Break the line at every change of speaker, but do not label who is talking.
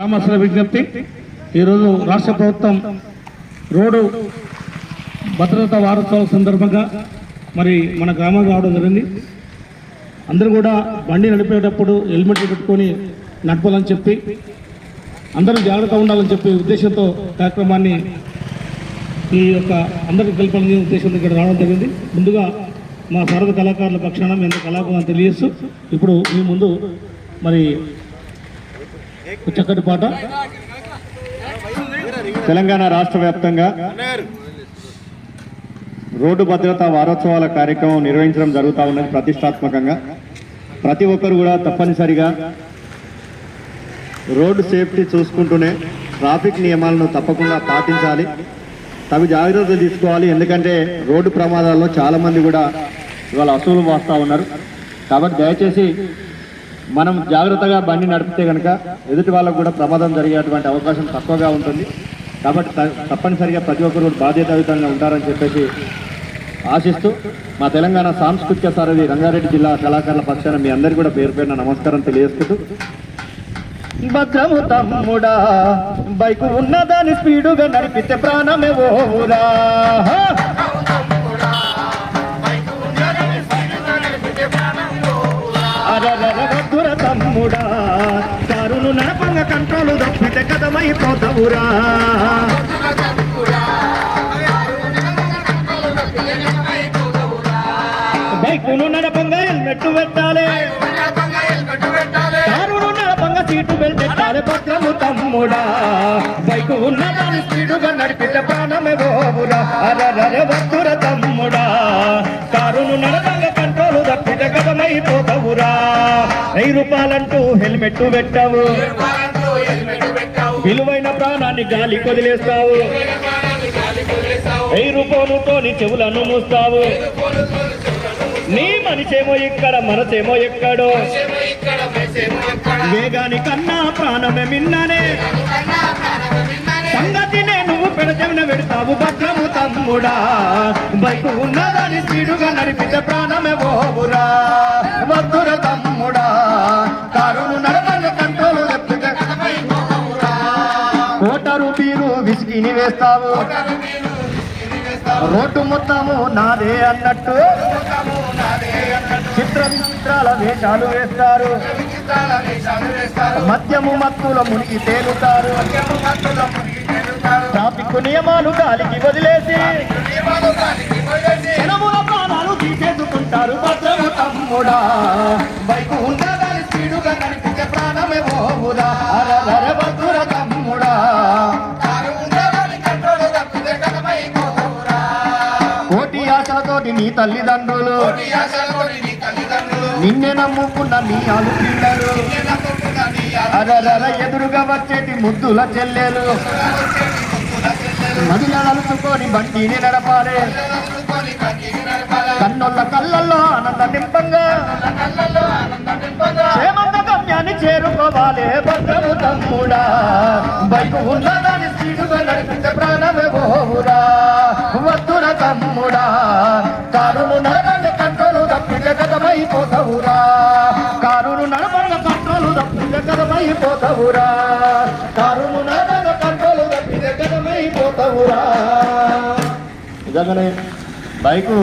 గ్రామస్తుల విజ్ఞప్తి, ఈరోజు రాష్ట్ర ప్రభుత్వం రోడ్డు భద్రతా వారోత్సవాల సందర్భంగా మరి మన గ్రామం రావడం జరిగింది. అందరూ కూడా బండి నడిపేటప్పుడు హెల్మెట్ పెట్టుకొని నడపాలని చెప్పి అందరూ జాగ్రత్తగా ఉండాలని చెప్పి ఉద్దేశంతో కార్యక్రమాన్ని ఈ యొక్క అందరికీ కల్పాలనే ఉద్దేశంతో ఇక్కడ రావడం జరిగింది. ముందుగా మా భారత కళాకారుల పక్షాన మేము కళాకారులను తెలియజేస్తూ ఇప్పుడు మీ ముందు మరి చక్కటి పాట.
తెలంగాణ రాష్ట్ర వ్యాప్తంగా రోడ్డు భద్రతా వారోత్సవాల కార్యక్రమం నిర్వహించడం జరుగుతూ ఉన్నది. ప్రతిష్టాత్మకంగా ప్రతి ఒక్కరు కూడా తప్పనిసరిగా రోడ్డు సేఫ్టీ చూసుకుంటూనే ట్రాఫిక్ నియమాలను తప్పకుండా పాటించాలి, తగు జాగ్రత్తలు తీసుకోవాలి. ఎందుకంటే రోడ్డు ప్రమాదాల్లో చాలామంది కూడా ఇవాళ అసూలు వాస్తూ ఉన్నారు. కాబట్టి దయచేసి మనం జాగ్రత్తగా బండి నడిపితే కనుక ఎదుటి వాళ్ళకు కూడా ప్రమాదం జరిగేటువంటి అవకాశం తక్కువగా ఉంటుంది. కాబట్టి తప్పనిసరిగా ప్రతి ఒక్కరు బాధ్యతాయుతంగా ఉంటారని చెప్పేసి ఆశిస్తూ మా తెలంగాణ సాంస్కృతిక సారథి రంగారెడ్డి జిల్లా కళాకారుల పక్షాన మీ అందరికీ కూడా పేరు పేరున నమస్కారం తెలియజేసుకుంటూ,
భద్రము తమ్ముడా బైకు ఉన్నదాని స్పీడుగా నడిపితే ప్రాణమే ఓవురా, భద్ర తమ్ముడా కారును నడపంగా కంట్రోలు తప్పితే కథమైపోతావురా, బైకును నడపంగా హెల్మెట్ పెట్టాలి, కారును నడపంగా సీటు బెల్ట్ పెట్టాలి. భద్రము తమ్ముడా బైకు ఉన్నదాని స్పీడుగా నడిపితే ప్రాణమే ఓవురా, అరరే భద్ర తమ్ముడా కారును నడపంగా కంట్రోలు తప్పితే కథమైపోతావురా. 1000 రూపాయలంటూ హెల్మెట్ పెట్టావు, విలువైన ప్రాణాన్ని గాలి కొదిలేస్తావు. 1000 రూపాయలతో నీ చెవులను మూస్తావు. నీ మనిషేమో ఇక్కడ మనసేమో ఎక్కడో, వేగాని కన్నా ప్రాణమే మిన్ననే సంగతినే నువ్వు పెడచెవిన పెడతావు. భద్రము తమ్ముడా బైకు ఉన్నదాని స్పీడుగా నడిపితే ప్రాణమే ఓవురా, భద్ర తమ్ముడా కారును నడపంగా కంట్రోలు తప్పితే కోటరు బీరు విసిగిని వేస్తావు. రోడ్డు మొత్తము నాదే అన్నట్టు చిత్ర విచిత్రాల వేషాలు వేస్తారు. మద్యము మత్తుల మునిగి తేలుతారు. ట్రాఫిక్ నియమాలు గాలికి వదిలేసి జనముల ప్రాణాలు తీసేసుకుంటారు. భద్రము తమ్ముడా బైకు ఉన్నదాని స్పీడుగా కనిపించే ప్రాణమే ఓవురా, అరరే భద్ర తమ్ముడా కోటి ఆశలతోటి నీ తల్లిదండ్రులు నిన్నే నమ్ముకున్న నీ ఆలు పిల్లలు, అరర ఎదురుగా వచ్చేటి ముద్దుల చెల్లెలు మదిల నలుచుకొని బండిని నడపాలి. కన్నుల కళ్ళల్లో ఆనంద నింపంగా క్షేమంగా గమ్యాన్ని చేరుకోవాలి. భద్రము తమ్ముడా బైకు ఉన్నదాని స్పీడుగా నడిపితే ప్రాణమే ఓవురా, వద్దుర తమ్ముడా కారును నడపంగా కంట్రోలు తప్పితే కథమైపోతావురా, కారును నడపంగా కంట్రోలు తప్పితే కథమైపోతావురా, కారును నడపంగా కంట్రోలు తప్పితే కథమైపోతావురా.
నిజంగానే బైకు